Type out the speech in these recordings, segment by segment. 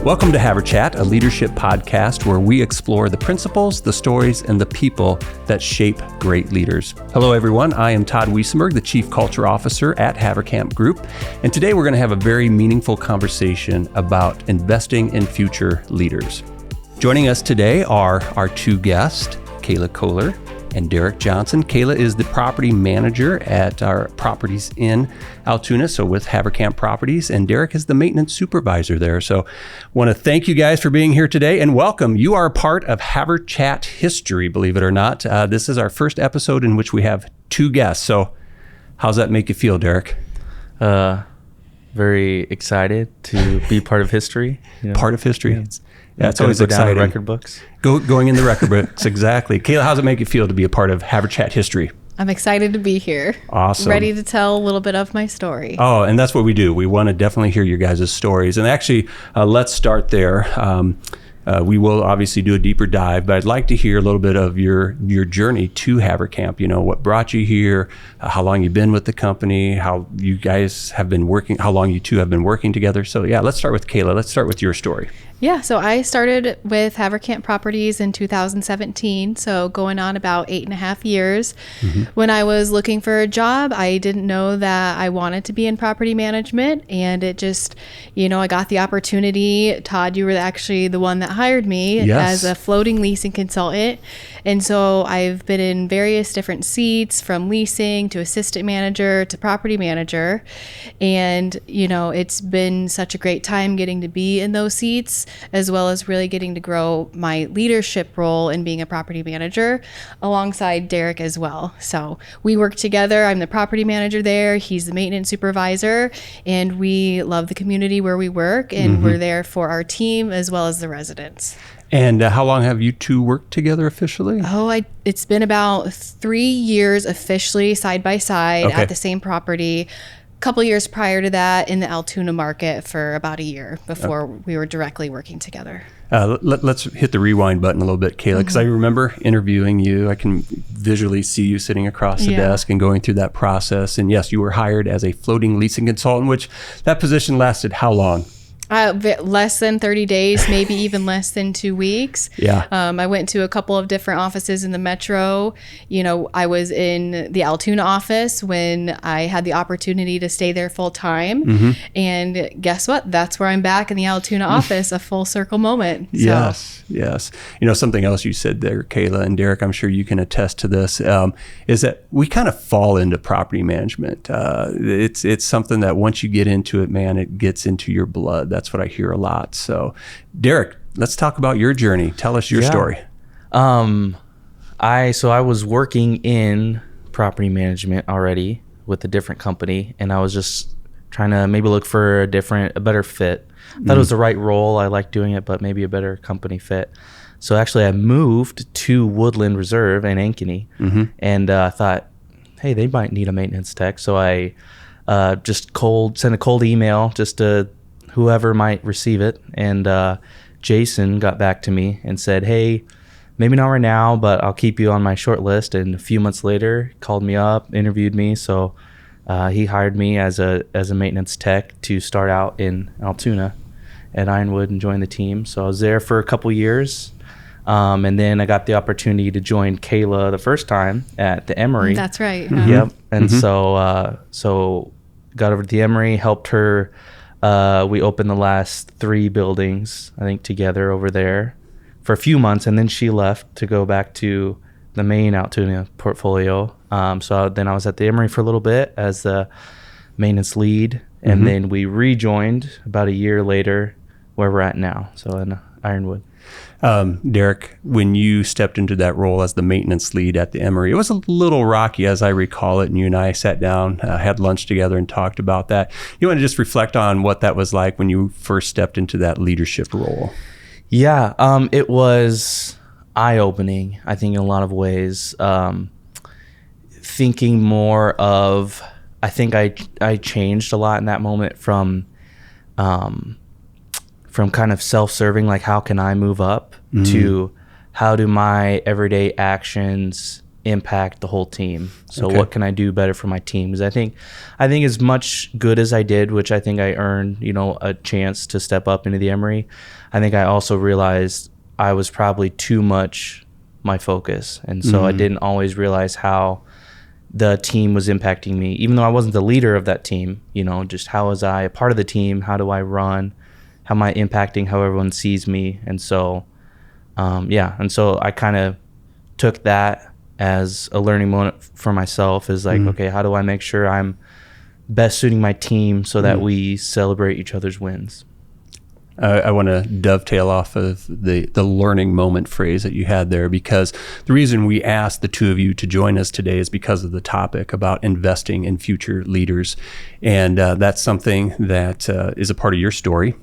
Welcome to Haverchat, a leadership podcast where we explore the principles, the stories, and the people that shape great leaders. Hello, everyone. I am Todd Wiesenberg, the Chief Culture Officer at Haverkamp Group. And today we're going to have a very meaningful conversation about investing in future leaders. Joining us today are our two guests, Kayla Kohler and Derrek Johnson. Kayla is the property manager at our properties in Altoona, so with Haverkamp Properties, and Derrek is the maintenance supervisor there. So want to thank you guys for being here today and welcome. You are a part of Haverchat history, believe it or not. This is our first episode in which we have two guests. So how's that make you feel, Derrek? Very excited to be part of history. Part of history? Yeah, it's always exciting. Down record books. Going in the record books, exactly. Kayla, how's it make you feel to be a part of Haverchat history? I'm excited to be here. Awesome. Ready to tell a little bit of my story. Oh, and that's what we do. We want to definitely hear your guys' stories. And actually, let's start there. We will obviously do a deeper dive, but I'd like to hear a little bit of your journey to Haverkamp. You know, what brought you here, how long you've been with the company, how you guys have been working, how long you two have been working together. So yeah, let's start with Kayla. Let's start with your story. Yeah, so I started with Haverkamp Properties in 2017, so going on about 8.5 years. Mm-hmm. When I was looking for a job, I didn't know that I wanted to be in property management, and it just, I got the opportunity. Todd, you were actually the one that hired me as a floating leasing consultant, and so I've been in various different seats, from leasing to assistant manager to property manager, and, it's been such a great time getting to be in those seats, as well as really getting to grow my leadership role in being a property manager alongside Derrek as well. So we work together. I'm the property manager there. He's the maintenance supervisor, and we love the community where we work, and we're there for our team as well as the residents. And how long have you two worked together officially? It's been about 3 years officially side by side at the same property. Couple years prior to that in the Altoona market for about a year before we were directly working together. Let's hit the rewind button a little bit, Kayla, because I remember interviewing you. I can visually see you sitting across the desk and going through that process. And yes, you were hired as a floating leasing consultant, which that position lasted how long? Less than 30 days, maybe even less than 2 weeks. Yeah. I went to a couple of different offices in the metro. I was in the Altoona office when I had the opportunity to stay there full time. Mm-hmm. And guess what? That's where I'm back in the Altoona office, a full circle moment. So. Yes. Something else you said there, Kayla, and Derrek, I'm sure you can attest to this, is that we kind of fall into property management. It's something that once you get into it, man, it gets into your blood. That's what I hear a lot. So, Derrek, let's talk about your journey. Tell us your story. I was working in property management already with a different company, and I was just trying to maybe look for a better fit. Thought it was the right role. I liked doing it, but maybe a better company fit. So actually, I moved to Woodland Reserve in Ankeny, and I thought, hey, they might need a maintenance tech. So I just sent a cold email just to whoever might receive it, and Jason got back to me and said, hey, maybe not right now, but I'll keep you on my short list. And a few months later, called me up, interviewed me. So he hired me as a maintenance tech to start out in Altoona at Ironwood and join the team. So I was there for a couple years, and then I got the opportunity to join Kayla the first time at the Emory. That's right. Mm-hmm. Yep. And so got over to the Emory, helped her. We opened the last 3 buildings, I think, together over there for a few months, and then she left to go back to the main Altoona portfolio. So then I was at the Emory for a little bit as the maintenance lead, and then we rejoined about a year later where we're at now, so in Ironwood. Derrek, when you stepped into that role as the maintenance lead at the Emory, it was a little rocky as I recall it, and you and I sat down, had lunch together and talked about that. You want to just reflect on what that was like when you first stepped into that leadership role? Yeah, it was eye-opening, I think, in a lot of ways. Thinking more of, I think I changed a lot in that moment from kind of self-serving, like how can I move up, to how do my everyday actions impact the whole team. So Okay. what can I do better for my team? Because I think as much good as I did, which I think I earned, a chance to step up into the Emory, I think I also realized I was probably too much my focus. And so I didn't always realize how the team was impacting me, even though I wasn't the leader of that team. Just how was I a part of the team? How do I run? How am I impacting how everyone sees me? And so, and so I kind of took that as a learning moment for myself, is like, okay, how do I make sure I'm best suiting my team so that we celebrate each other's wins? I want to dovetail off of the learning moment phrase that you had there, because the reason we asked the two of you to join us today is because of the topic about investing in future leaders. And that's something that is a part of your story.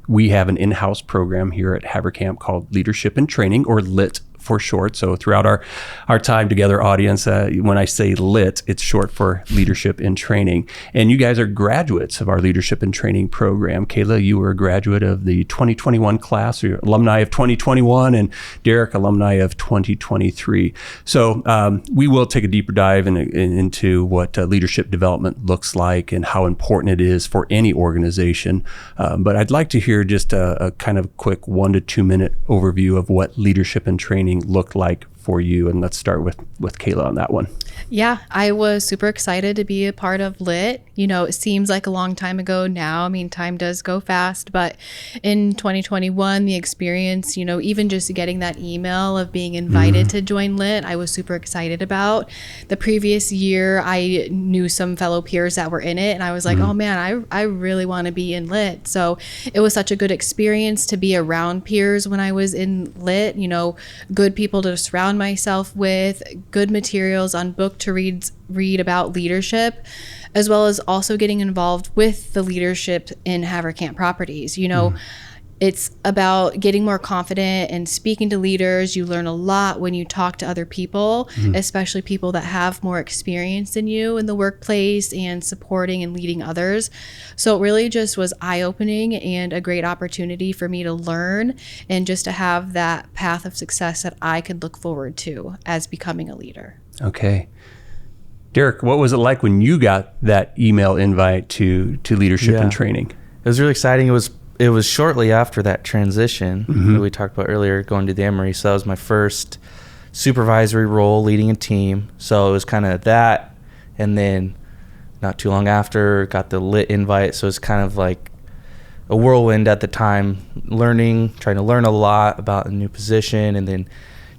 We have an in-house program here at Haverkamp called Leadership and Training, or LIT for short. So throughout our time together, audience, when I say LIT, it's short for Leadership and Training. And you guys are graduates of our Leadership and Training program. Kayla, you were a graduate of the 2021 class, or alumni of 2021, and Derrek, alumni of 2023. So we will take a deeper dive into what leadership development looks like and how important it is for any organization. But I'd like to hear just a kind of quick 1 to 2 minute overview of what leadership and training looked like for you. And let's start with Kayla on that one. Yeah, I was super excited to be a part of LIT. It seems like a long time ago now. I mean, time does go fast, but in 2021, the experience, even just getting that email of being invited to join LIT, I was super excited about. The previous year, I knew some fellow peers that were in it, and I was like, oh man, I really want to be in LIT. So it was such a good experience to be around peers when I was in LIT, good people to surround myself with, good materials on book to read about leadership, as well as also getting involved with the leadership in Havercamp properties. It's about getting more confident and speaking to leaders. You learn a lot when you talk to other people, especially people that have more experience than you in the workplace and supporting and leading others. So it really just was eye-opening and a great opportunity for me to learn and just to have that path of success that I could look forward to as becoming a leader. Okay. Derrek, what was it like when you got that email invite to Leadership and Training? It was really exciting. It was shortly after that transition that we talked about earlier, going to the Emory. So that was my first supervisory role, leading a team. So it was kind of that. And then not too long after, got the LIT invite. So it's kind of like a whirlwind at the time, trying to learn a lot about a new position, and then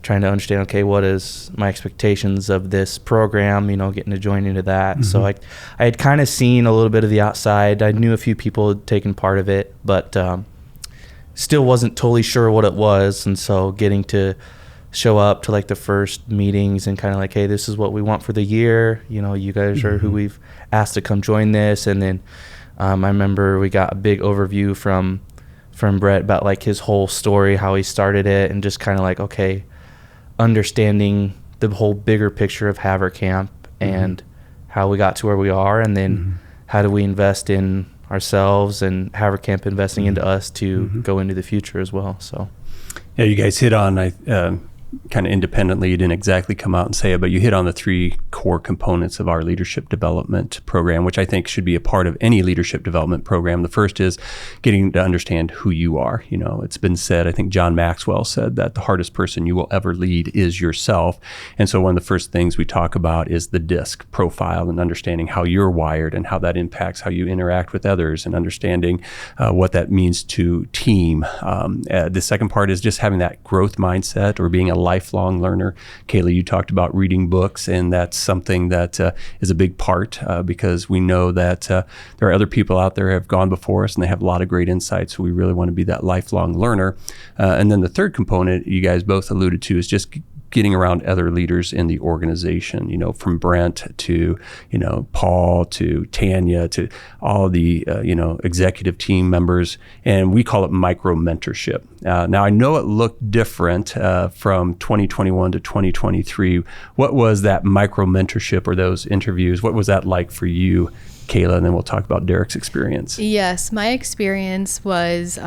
trying to understand, okay, what is my expectations of this program, getting to join into that. So I had kind of seen a little bit of the outside. I knew a few people had taken part of it, but still wasn't totally sure what it was. And so getting to show up to like the first meetings and kind of like, hey, this is what we want for the year. You guys are who we've asked to come join this. And then I remember we got a big overview from Brett about like his whole story, how he started it, and just kind of like, okay, understanding the whole bigger picture of Haverkamp and how we got to where we are, and then how do we invest in ourselves, and Haverkamp investing into us to go into the future as well. So yeah, you guys hit on kind of independently, you didn't exactly come out and say it, but you hit on the 3 core components of our leadership development program, which I think should be a part of any leadership development program. The first is getting to understand who you are. It's been said, I think John Maxwell said, that the hardest person you will ever lead is yourself. And so one of the first things we talk about is the DISC profile, and understanding how you're wired and how that impacts how you interact with others, and understanding what that means to team. The second part is just having that growth mindset, or being a lifelong learner. Kayla, you talked about reading books, and that's something that is a big part because we know that there are other people out there who have gone before us, and they have a lot of great insights. So we really want to be that lifelong learner. And then the third component you guys both alluded to is just getting around other leaders in the organization, from Brent to, Paul to Tanya to all the, executive team members. And we call it micro mentorship. Now, I know it looked different from 2021 to 2023. What was that micro mentorship, or those interviews? What was that like for you, Kayla? And then we'll talk about Derrek's experience. Yes, my experience was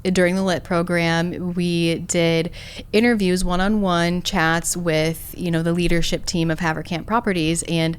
during the LIT program, we did interviews, one-on-one chats with, the leadership team of Haverkamp Properties. And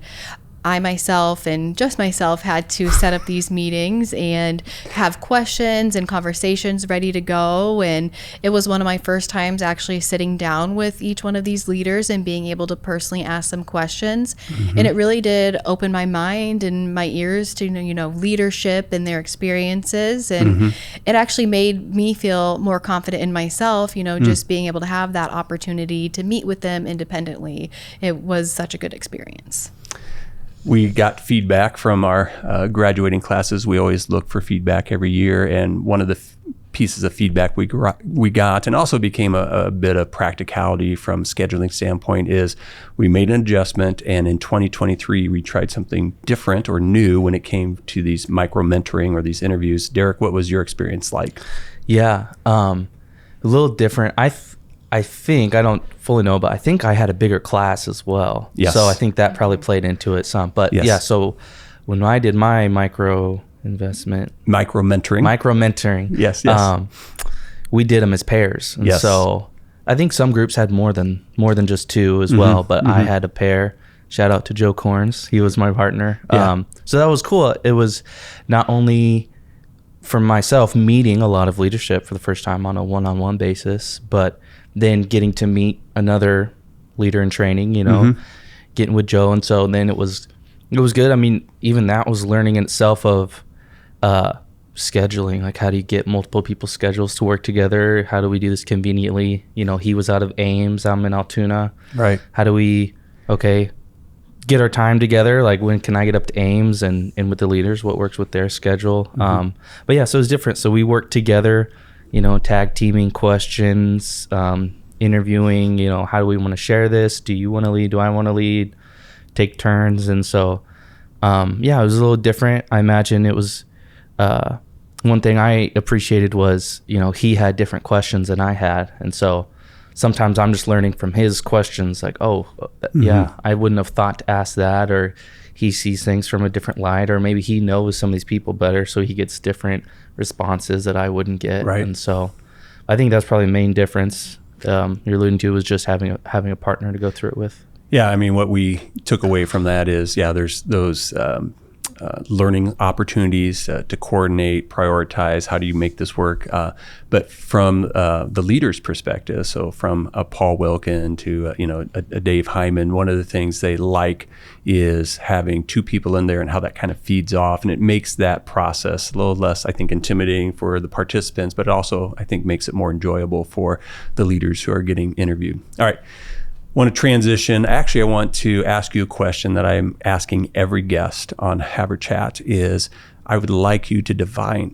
I myself and just myself had to set up these meetings and have questions and conversations ready to go. And it was one of my first times actually sitting down with each one of these leaders and being able to personally ask them questions. And it really did open my mind and my ears to, leadership and their experiences. And it actually made me feel more confident in myself, just being able to have that opportunity to meet with them independently. It was such a good experience. We got feedback from our graduating classes. We always look for feedback every year. And one of the pieces of feedback we got, and also became a bit of practicality from scheduling standpoint, is we made an adjustment. And in 2023, we tried something different or new when it came to these micro mentoring or these interviews. Derrek, what was your experience like? Yeah, a little different. I think, I don't fully know, but I think I had a bigger class as well. Yes. So I think that probably played into it some. But yes. Yeah, so when I did my micro mentoring, yes, we did them as pairs. And yes. so I think some groups had more than just two as well, but I had a pair. Shout out to Joe Corns. He was my partner. Yeah. So that was cool. It was not only for myself meeting a lot of leadership for the first time on a one-on-one basis, but then getting to meet another leader in training, getting with Joe. And so then it was good. I mean, even that was learning in itself of scheduling. Like, how do you get multiple people's schedules to work together? How do we do this conveniently? He was out of Ames, I'm in Altoona. Right. How do we, get our time together? Like, when can I get up to Ames and with the leaders, what works with their schedule? But yeah, so it's different. So we worked together, tag teaming questions, interviewing, how do we want to share this? Do you want to lead? Do I want to lead? Take turns. And so, it was a little different. I imagine it was, one thing I appreciated was, he had different questions than I had. And so sometimes I'm just learning from his questions, like, I wouldn't have thought to ask that, or he sees things from a different light, or maybe he knows some of these people better, so he gets different responses that I wouldn't get. Right. And so I think that's probably the main difference you're alluding to, is just having a partner to go through it with. Yeah, I mean, what we took away from that is, there's those learning opportunities to coordinate, prioritize, how do you make this work? But from the leader's perspective, so from a Paul Wilkin to a Dave Hyman, one of the things they like is having two people in there and how that kind of feeds off, and it makes that process a little less, I think, intimidating for the participants, but it also, I think, makes it more enjoyable for the leaders who are getting interviewed. All right. Want to transition. Actually, I want to ask you a question that I'm asking every guest on Haverchat is, I would like you to define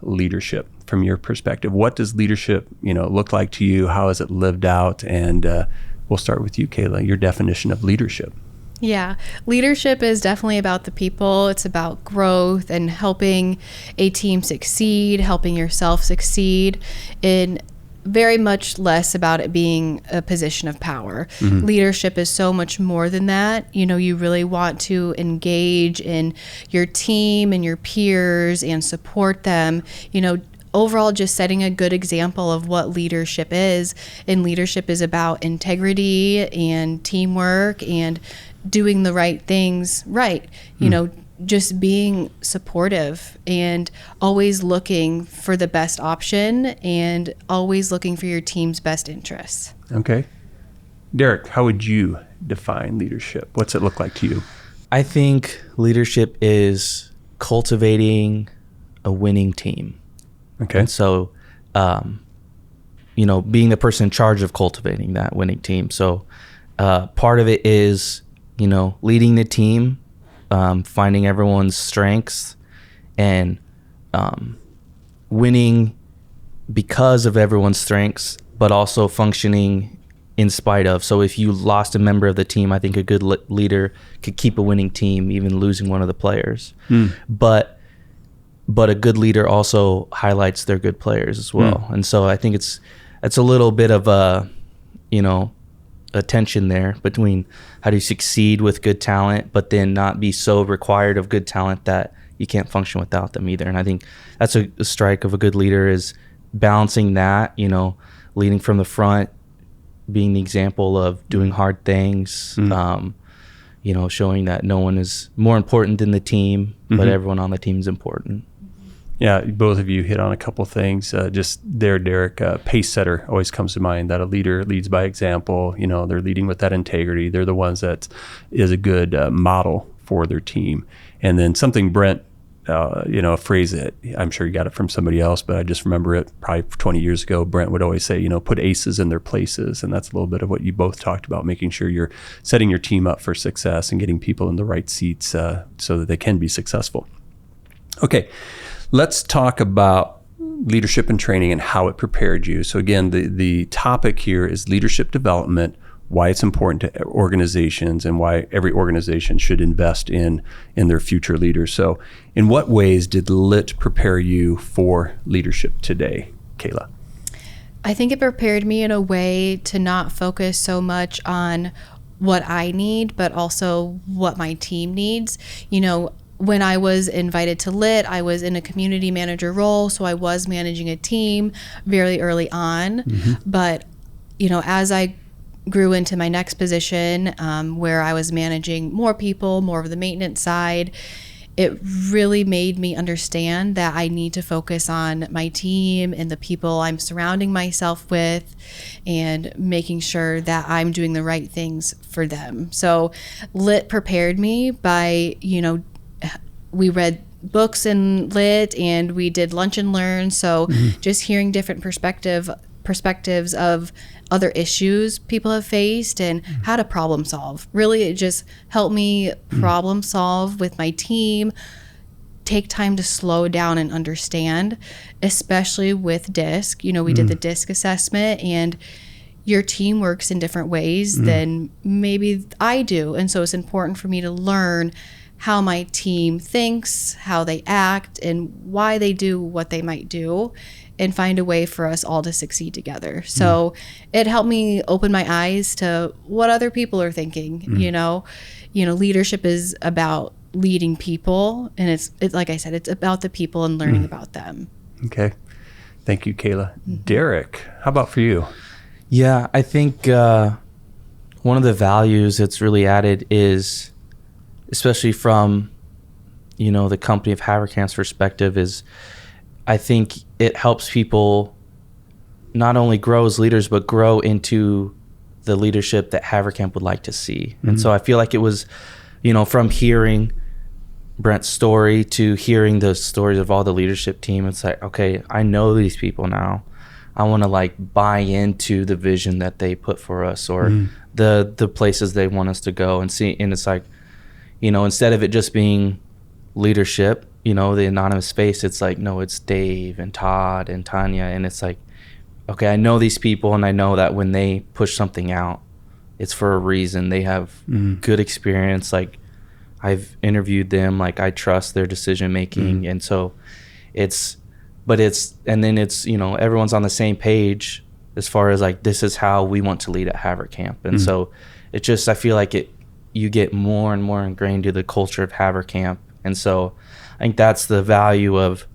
leadership from your perspective. What does leadership, look like to you? How is it lived out? And we'll start with you, Kayla, your definition of leadership. Yeah, leadership is definitely about the people. It's about growth and helping a team succeed, helping yourself succeed, and very much less about it being a position of power. Leadership is so much more than that. You really want to engage in your team and your peers and support them. Overall, just setting a good example of what leadership is. And leadership is about integrity and teamwork and doing the right things right. Just being supportive and always looking for the best option and always looking for your team's best interests. Okay. Derrek, how would you define leadership? What's it look like to you? I think leadership is cultivating a winning team. Okay. And so, being the person in charge of cultivating that winning team. So part of it is, leading the team, finding everyone's strengths and winning because of everyone's strengths, but also functioning in spite of. So if you lost a member of the team, I think a good leader could keep a winning team, even losing one of the players. But a good leader also highlights their good players as well. And so I think it's a little bit of a tension there between how do you succeed with good talent, but then not be so required of good talent that you can't function without them either. And I think that's a strike of a good leader, is balancing that, leading from the front, being the example of doing hard things, showing that no one is more important than the team, but everyone on the team is important. Yeah, both of you hit on a couple things. Just there, Derrek, pace setter always comes to mind, that a leader leads by example. They're leading with that integrity. They're the ones that is a good model for their team. And then something Brent, a phrase that I'm sure you got it from somebody else, but I just remember it probably 20 years ago, Brent would always say, put aces in their places. And that's a little bit of what you both talked about, making sure you're setting your team up for success and getting people in the right seats so that they can be successful. Okay. Let's talk about leadership and training and how it prepared you. So again, the topic here is leadership development, why it's important to organizations and why every organization should invest in their future leaders. So in what ways did LIT prepare you for leadership today, Kayla? I think it prepared me in a way to not focus so much on what I need, but also what my team needs. When I was invited to LIT, I was in a community manager role, so I was managing a team very early on. But, as I grew into my next position, where I was managing more people, more of the maintenance side, it really made me understand that I need to focus on my team and the people I'm surrounding myself with and making sure that I'm doing the right things for them. So LIT prepared me by, we read books in LIT and we did lunch and learn. So just hearing different perspectives of other issues people have faced and how to problem solve. Really, it just helped me problem solve with my team, take time to slow down and understand, especially with DISC. We did the DISC assessment, and your team works in different ways than maybe I do. And so it's important for me to learn how my team thinks, how they act, and why they do what they might do, and find a way for us all to succeed together. So it helped me open my eyes to what other people are thinking. Leadership is about leading people, and it's like I said, it's about the people and learning about them. Okay. Thank you, Kayla. Derrek, how about for you? Yeah, I think one of the values that's really added is, especially from, the company of Haverkamp's perspective, is I think it helps people not only grow as leaders, but grow into the leadership that Haverkamp would like to see. And so I feel like it was, from hearing Brent's story to hearing the stories of all the leadership team, it's like, okay, I know these people now. I want to buy into the vision that they put for us, or the places they want us to go and see. And it's like, instead of it just being leadership, the anonymous space, it's like, no, it's Dave and Todd and Tanya. And it's like, okay, I know these people, and I know that when they push something out, it's for a reason. They have good experience. I've interviewed them, I trust their decision making. And so everyone's on the same page as far as this is how we want to lead at Haverkamp. And so it just, I feel like you get more and more ingrained to the culture of Haverkamp. And so I think that's the value of,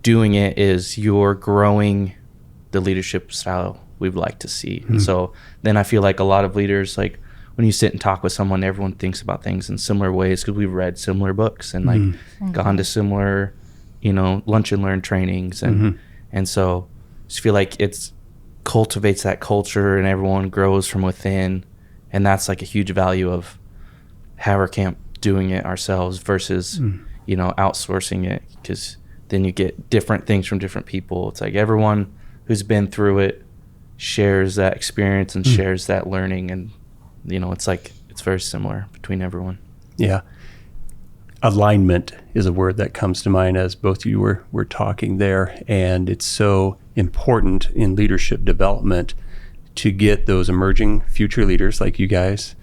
doing it, is you're growing the leadership style we'd like to see. And so then I feel like a lot of leaders, when you sit and talk with someone, everyone thinks about things in similar ways because we've read similar books and gone to similar, lunch and learn trainings. And so I just feel like it cultivates that culture and everyone grows from within. And that's a huge value of Haverkamp doing it ourselves versus, outsourcing it, because then you get different things from different people. It's like everyone who's been through it shares that experience and shares that learning. And, it's very similar between everyone. Yeah. Alignment is a word that comes to mind as both of you were talking there. And it's so important in leadership development to get those emerging future leaders like you guys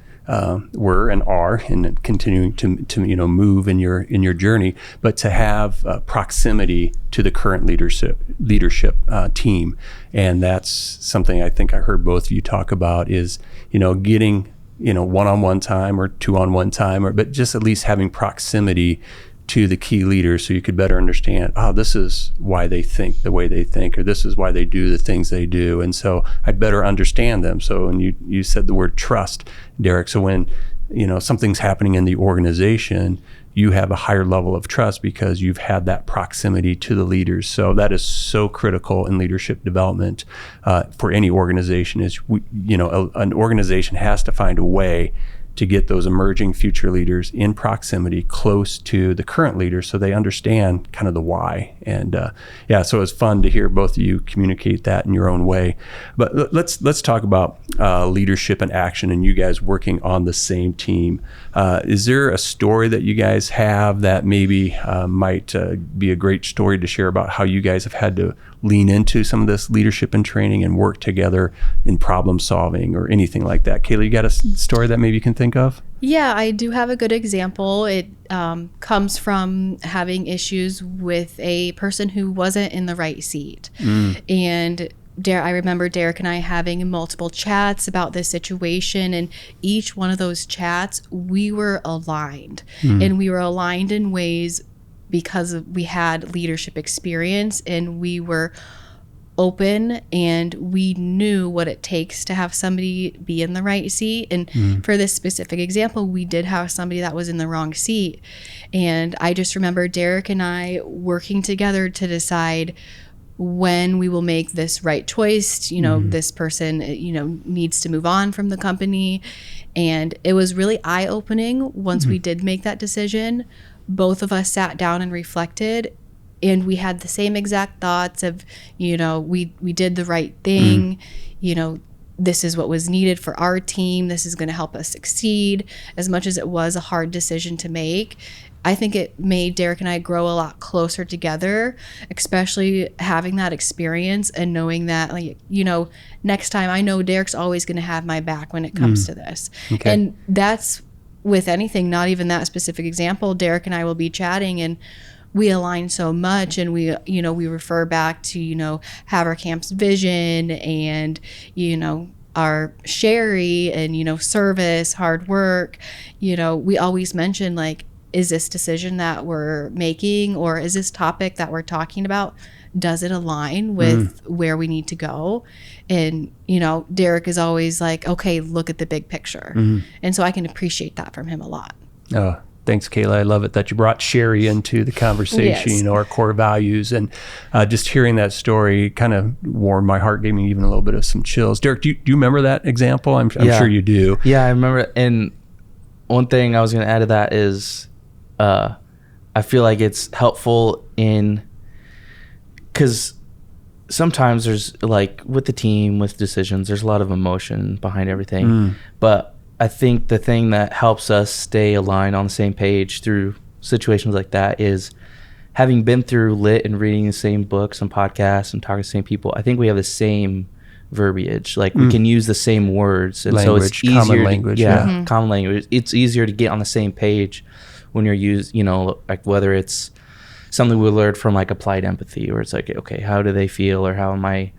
were and are, and continuing to move in your journey, but to have proximity to the current leadership team. And that's something I think I heard both of you talk about, is getting one-on-one time or two-on-one time, but just at least having proximity to the key leaders so you could better understand, this is why they think the way they think, or this is why they do the things they do. And so I better understand them. So, and you said the word trust, Derrek. So when, something's happening in the organization, you have a higher level of trust because you've had that proximity to the leaders. So that is so critical in leadership development for any organization. An organization has to find a way to get those emerging future leaders in proximity close to the current leaders so they understand kind of the why. And so it was fun to hear both of you communicate that in your own way. But let's talk about leadership and action and you guys working on the same team. Is there a story that you guys have that maybe might be a great story to share about how you guys have had to lean into some of this leadership and training and work together in problem solving or anything like that? Kayla, you got a story that maybe you can think of? Yeah, I do have a good example. It comes from having issues with a person who wasn't in the right seat. And I remember Derrek and I having multiple chats about this situation, and each one of those chats, we were aligned. And we were aligned in ways because we had leadership experience and we were open and we knew what it takes to have somebody be in the right seat. And for this specific example, we did have somebody that was in the wrong seat. And I just remember Derrek and I working together to decide when we will make this right choice. This person, needs to move on from the company. And it was really eye-opening once we did make that decision. Both of us sat down and reflected, and we had the same exact thoughts of, we did the right thing. This is what was needed for our team. This is going to help us succeed. As much as it was a hard decision to make, I think it made Derrek and I grow a lot closer together, especially having that experience and knowing that, next time I know Derrek's always going to have my back when it comes to this. Okay. And that's with anything, not even that specific example. Derrek and I will be chatting and we align so much, and we refer back to, Haverkamp's vision and, our Sherry and, service, hard work. We always mention, is this decision that we're making, or is this topic that we're talking about, does it align with where we need to go? And, Derrek is always like, okay, look at the big picture. And so I can appreciate that from him a lot. Oh, thanks, Kayla. I love it that you brought Sherry into the conversation, Yes. Our core values. And just hearing that story kind of warmed my heart, gave me even a little bit of some chills. Derrek, do you remember that example? I'm sure you do. Yeah, I remember. And one thing I was going to add to that is I feel like it's helpful because sometimes there's with the team, with decisions, there's a lot of emotion behind everything. But I think the thing that helps us stay aligned on the same page through situations like that is having been through lit and reading the same books and podcasts and talking to the same people. I think we have the same verbiage. We can use the same words. And language, so it's easier common language. Common language. It's easier to get on the same page when you're whether it's something we learned from applied empathy, or it's okay, how do they feel, or how am I,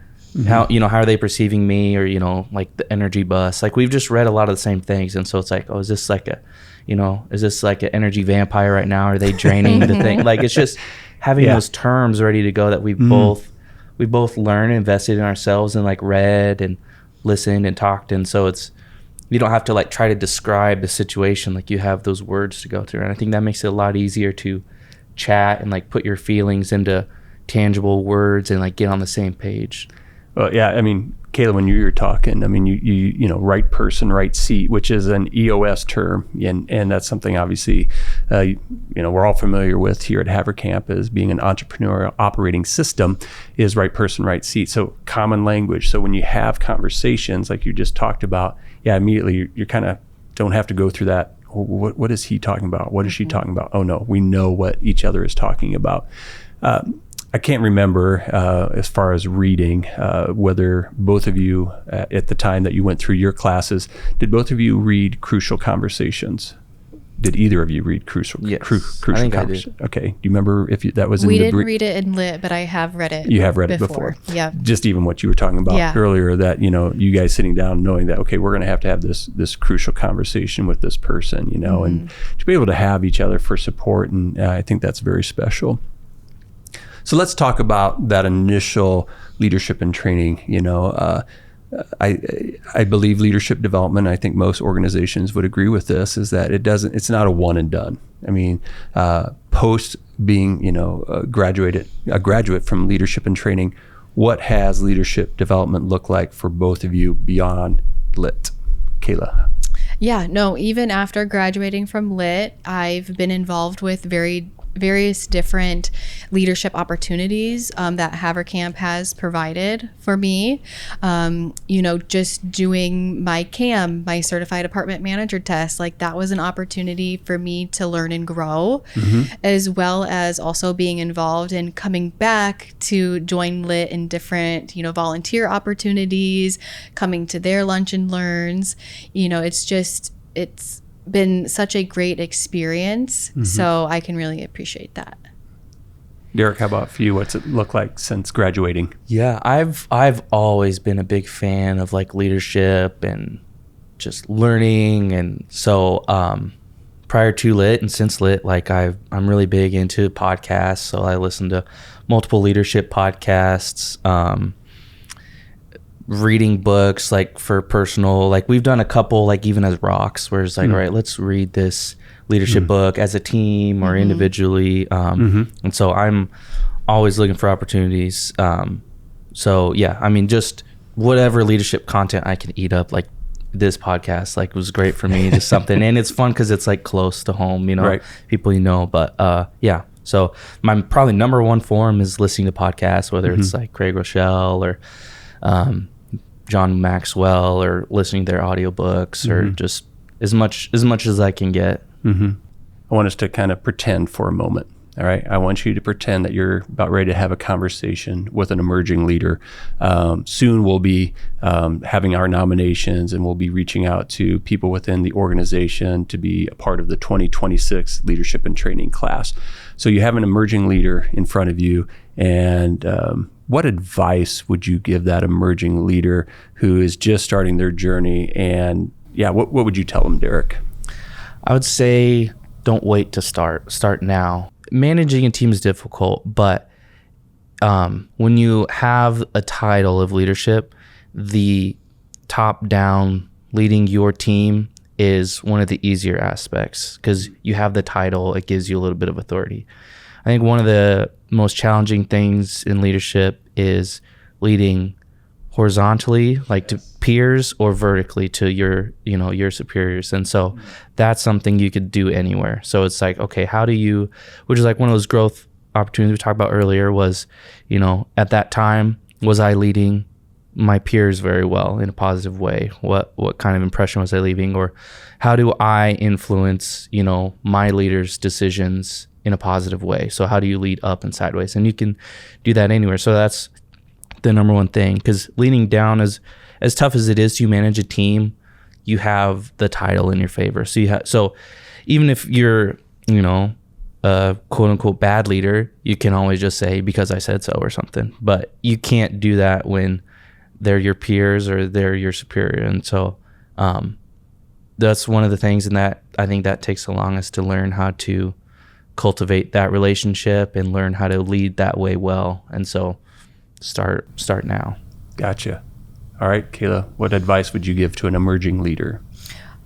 how are they perceiving me, or the energy bus. We've just read a lot of the same things, and so it's is this is this an energy vampire right now? Are they draining the thing? It's just having those terms ready to go that we both learned, invested in ourselves, and read and listened and talked, and so it's. You don't have to try to describe the situation. You have those words to go through. And I think that makes it a lot easier to chat and put your feelings into tangible words and get on the same page. Well, yeah, I mean, Kayla, when you were talking, I mean, you right person, right seat, which is an EOS term, and that's something obviously, we're all familiar with here at Haverkamp as being an entrepreneurial operating system, is right person, right seat. So common language. So when you have conversations like you just talked about, immediately you kind of don't have to go through that. What is he talking about? What is she talking about? Oh no, we know what each other is talking about. I can't remember as far as reading whether both of you at the time that you went through your classes, did both of you read Crucial Conversations did either of you read Crucial? Yes, Crucial I think I Conversation? Okay. Do you remember if that was in We the didn't read it in lit, but I have read it. You have read it before. Yeah. Just even what you were talking about earlier, that, you guys sitting down knowing that, okay, we're going to have this crucial conversation with this person, and to be able to have each other for support. And I think that's very special. So let's talk about that initial leadership and training. I believe leadership development, I think most organizations would agree with this, is that it's not a one and done. I mean, post being, a graduate from leadership and training, what has leadership development look like for both of you beyond lit? Kayla. Yeah, no, even after graduating from lit, I've been involved with various different leadership opportunities that Haverkamp has provided for me. Just doing my CAM, my certified apartment manager test, like that was an opportunity for me to learn and grow, as well as also being involved in coming back to join lit in different, volunteer opportunities, coming to their lunch and learns. It's been such a great experience, so I can really appreciate that. Derrek, how about for you? What's it look like since graduating? Yeah, I've always been a big fan of like leadership and just learning, and so prior to lit and since lit, like I'm really big into podcasts, so I listen to multiple leadership podcasts. Reading books, like for personal, like we've done a couple, like even as rocks, where it's like, all right, let's read this leadership book as a team or individually. And so I'm always looking for opportunities. So yeah, I mean, just whatever leadership content I can eat up, like this podcast, like was great for me, just something. And it's fun because it's like close to home, right. People, but yeah. So my probably number one form is listening to podcasts, whether it's like Craig Rochelle or John Maxwell, or listening to their audiobooks, or just as much as I can get. I want us to kind of pretend for a moment. All right. I want you to pretend that you're about ready to have a conversation with an emerging leader. Soon we'll be having our nominations, and we'll be reaching out to people within the organization to be a part of the 2026 leadership and training class. So you have an emerging leader in front of you, and what advice would you give that emerging leader who is just starting their journey? And what would you tell them, Derrek? I would say don't wait to start now. Managing a team is difficult, but when you have a title of leadership, the top down leading your team is one of the easier aspects, because you have the title. It gives you a little bit of authority. I think one of the most challenging things in leadership is leading horizontally, like to peers, or vertically to your superiors. And so that's something you could do anywhere. So it's like, okay, which is like one of those growth opportunities we talked about earlier, was, at that time, was I leading my peers very well in a positive way? What kind of impression was I leaving? Or how do I influence, my leaders' decisions in a positive way? So how do you lead up and sideways? And you can do that anywhere. So that's the number one thing, because leaning down, as tough as it is to manage a team, you have the title in your favor. So even if you're, a quote unquote bad leader, you can always just say, because I said so, or something. But you can't do that when they're your peers or they're your superior. And so that's one of the things, and that I think that takes the longest, to learn how to cultivate that relationship and learn how to lead that way well. And so start now. Gotcha. All right, Kayla, what advice would you give to an emerging leader?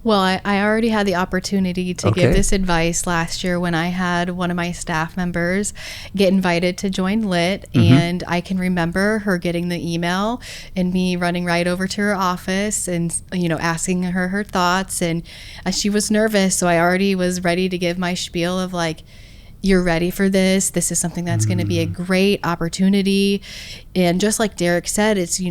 Well, I already had the opportunity to give this advice last year when I had one of my staff members get invited to join lit. And I can remember her getting the email and me running right over to her office and, asking her thoughts. And she was nervous, so I already was ready to give my spiel of like, you're ready for this. This is something that's going to be a great opportunity. And just like Derrek said, it's,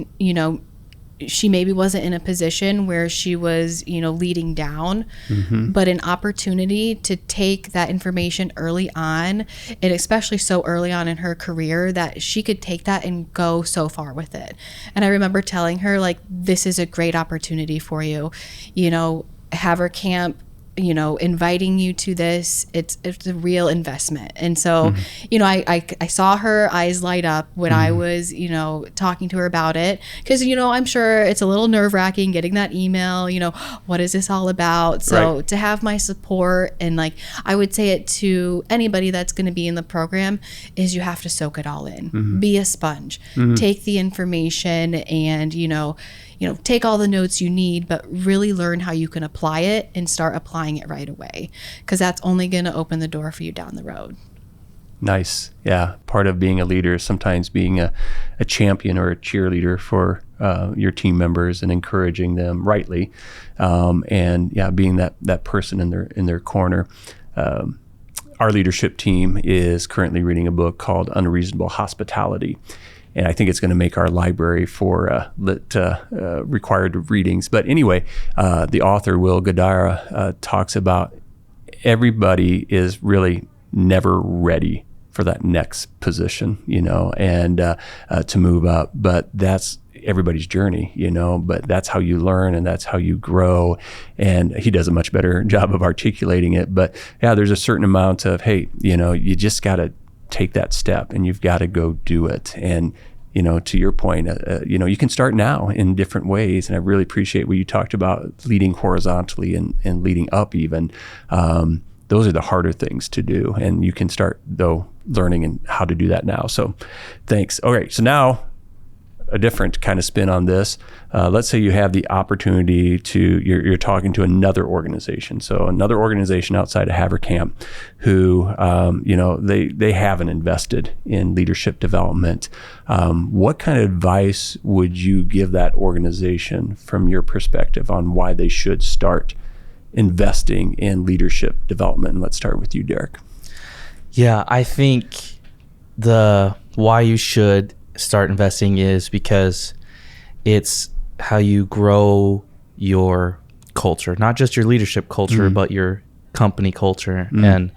she maybe wasn't in a position where she was, leading down, but an opportunity to take that information early on, and especially so early on in her career, that she could take that and go so far with it. And I remember telling her, like, this is a great opportunity for you. Haverkamp inviting you to this, it's a real investment. And so, I saw her eyes light up when I was, talking to her about it. Because, I'm sure it's a little nerve-wracking getting that email, what is this all about? So to have my support, and like I would say it to anybody that's going to be in the program, is you have to soak it all in. Be a sponge. Take the information and, take all the notes you need, but really learn how you can apply it and start applying it right away, because that's only going to open the door for you down the road. Nice. Yeah. Part of being a leader is sometimes being a champion or a cheerleader for your team members and encouraging them rightly. And being that person in their corner. Our leadership team is currently reading a book called Unreasonable Hospitality. And I think it's going to make our library for required readings. But anyway, the author, Will Gadara, talks about everybody is really never ready for that next position, and to move up. But that's everybody's journey, but that's how you learn and that's how you grow. And he does a much better job of articulating it. But yeah, there's a certain amount of, hey, you just got to take that step and you've got to go do it. And to your point, you can start now in different ways. And I really appreciate what you talked about, leading horizontally and leading up even. Those are the harder things to do. And you can start, though, learning and how to do that now. So thanks. Okay, so now a different kind of spin on this. Let's say you have the opportunity you're talking to another organization. So another organization outside of Haverkamp who, they haven't invested in leadership development. What kind of advice would you give that organization from your perspective on why they should start investing in leadership development? And let's start with you, Derrek. Yeah, I think the why you should start investing is because it's how you grow your culture, not just your leadership culture, but your company culture. And,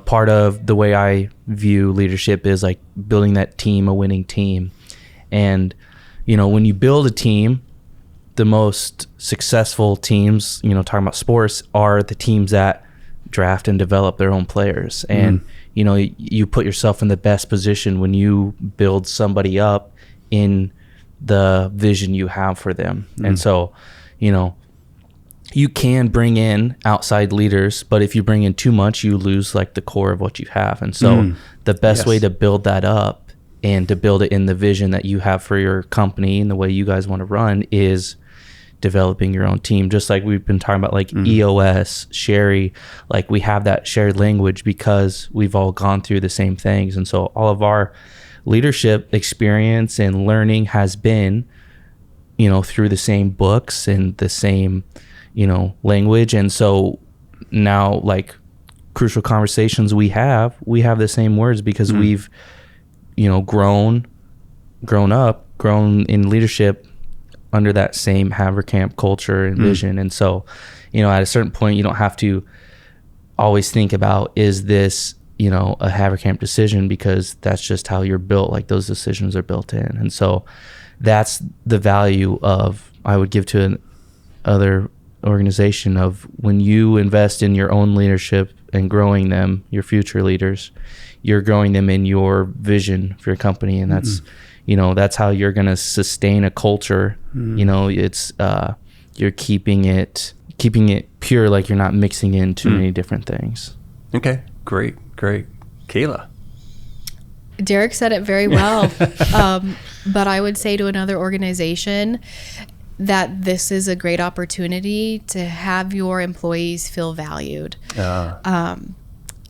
part of the way I view leadership is like building that team, a winning team. And, when you build a team, the most successful teams, talking about sports, are the teams that draft and develop their own players. And, you put yourself in the best position when you build somebody up in the vision you have for them. And so, you can bring in outside leaders, but if you bring in too much, you lose like the core of what you have. And so the best way to build that up and to build it in the vision that you have for your company and the way you guys want to run is developing your own team. Just like we've been talking about, like EOS, Sherry, like we have that shared language because we've all gone through the same things. And so all of our leadership experience and learning has been, through the same books and the same, language. And so now, like, crucial conversations we have the same words because we've, grown in leadership under that same Haverkamp culture and vision. And so, at a certain point, you don't have to always think about, is this, a Haverkamp decision, because that's just how you're built. Like, those decisions are built in. And so that's the value I would give to other organization of when you invest in your own leadership and growing them, your future leaders, you're growing them in your vision for your company. And that's, that's how you're going to sustain a culture. It's, you're keeping it pure. Like, you're not mixing in too many different things. Okay. Great. Kayla. Derrek said it very well. But I would say to another organization that this is a great opportunity to have your employees feel valued.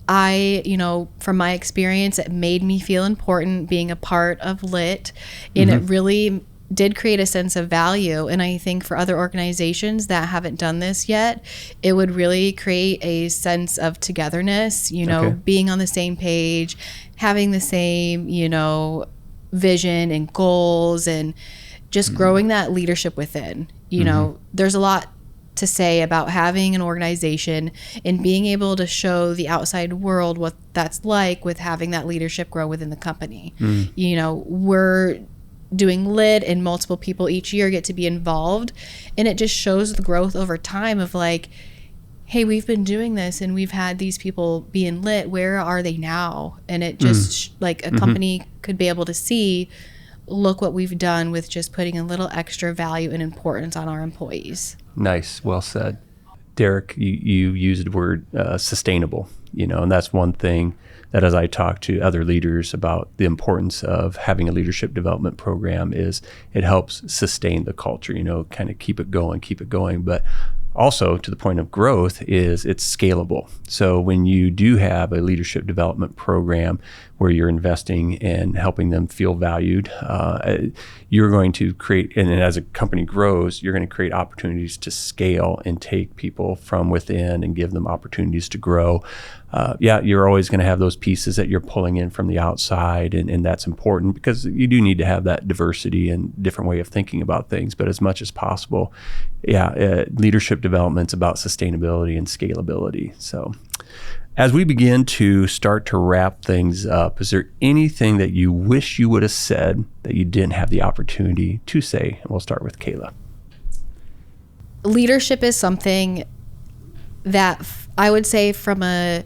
I, from my experience, it made me feel important being a part of LIT, and it really did create a sense of value. And I think for other organizations that haven't done this yet, it would really create a sense of togetherness, being on the same page, having the same, vision and goals, and just growing that leadership within. There's a lot to say about having an organization and being able to show the outside world what that's like with having that leadership grow within the company. We're doing LIT and multiple people each year get to be involved, and it just shows the growth over time of like, hey, we've been doing this and we've had these people being lit. Where are they now? And it just like a company could be able to see, look what we've done with just putting a little extra value and importance on our employees. Nice. Well said. Derrek, you used the word sustainable, and that's one thing that as I talk to other leaders about the importance of having a leadership development program is it helps sustain the culture, kind of keep it going. But also to the point of growth is it's scalable. So when you do have a leadership development program where you're investing in helping them feel valued, you're going to create, and as a company grows, you're going to create opportunities to scale and take people from within and give them opportunities to grow. You're always going to have those pieces that you're pulling in from the outside, and that's important because you do need to have that diversity and different way of thinking about things. But as much as possible, leadership development's about sustainability and scalability. So as we begin to start to wrap things up, is there anything that you wish you would have said that you didn't have the opportunity to say? And we'll start with Kayla. Leadership is something that I would say from a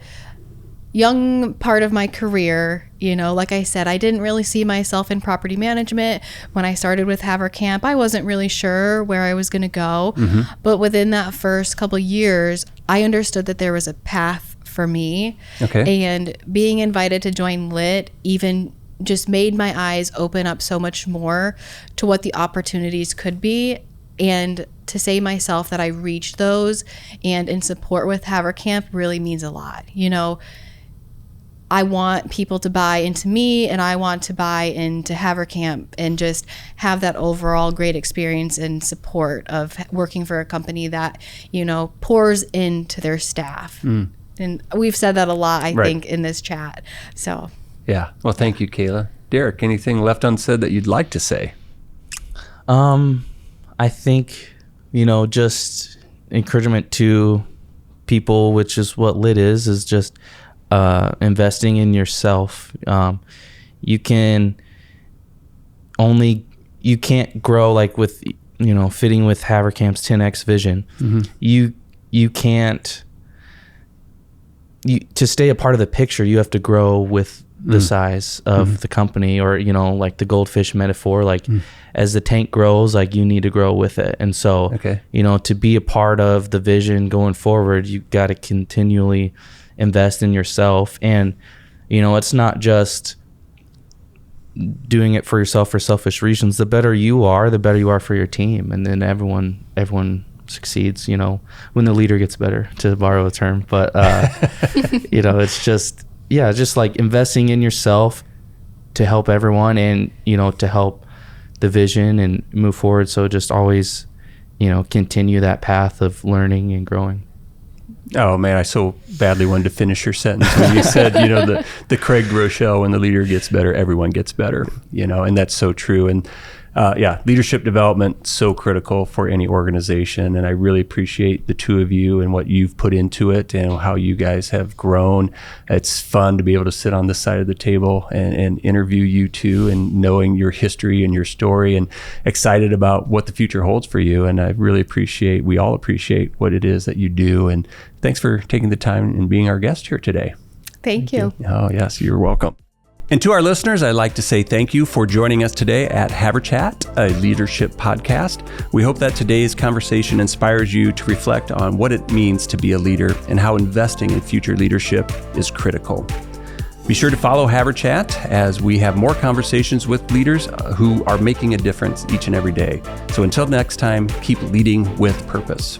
young part of my career, like I said, I didn't really see myself in property management. When I started with Haverkamp, I wasn't really sure where I was going to go. But within that first couple of years, I understood that there was a path for me. Okay. And being invited to join LIT even just made my eyes open up so much more to what the opportunities could be. And to say myself that I reached those and in support with Haverkamp really means a lot. I want people to buy into me and I want to buy into Haverkamp and just have that overall great experience and support of working for a company that, pours into their staff. And we've said that a lot, I think, in this chat. So, yeah. Well, thank you, Kayla. Derrek, anything left unsaid that you'd like to say? I think, just encouragement to people, which is what LIT is just investing in yourself. You can't grow like with, fitting with Haverkamp's 10X vision. You can't, to stay a part of the picture, you have to grow with the size of the company, or like the goldfish metaphor, like as the tank grows, like you need to grow with it. And so to be a part of the vision going forward, you got to continually invest in yourself. And it's not just doing it for yourself for selfish reasons. The better you are for your team, and then everyone succeeds, when the leader gets better, to borrow a term. But it's just like investing in yourself to help everyone and, to help the vision and move forward. So just always, continue that path of learning and growing. Oh man, I so badly wanted to finish your sentence when you said, the Craig Rochelle, when the leader gets better, everyone gets better, and that's so true. And leadership development, so critical for any organization. And I really appreciate the two of you and what you've put into it and how you guys have grown. It's fun to be able to sit on this side of the table and interview you two, and knowing your history and your story, and excited about what the future holds for you. And I really we all appreciate what it is that you do. And thanks for taking the time and being our guest here today. Thank you. Oh, yes, you're welcome. And to our listeners, I'd like to say thank you for joining us today at Haverchat, a leadership podcast. We hope that today's conversation inspires you to reflect on what it means to be a leader and how investing in future leadership is critical. Be sure to follow Haverchat as we have more conversations with leaders who are making a difference each and every day. So until next time, keep leading with purpose.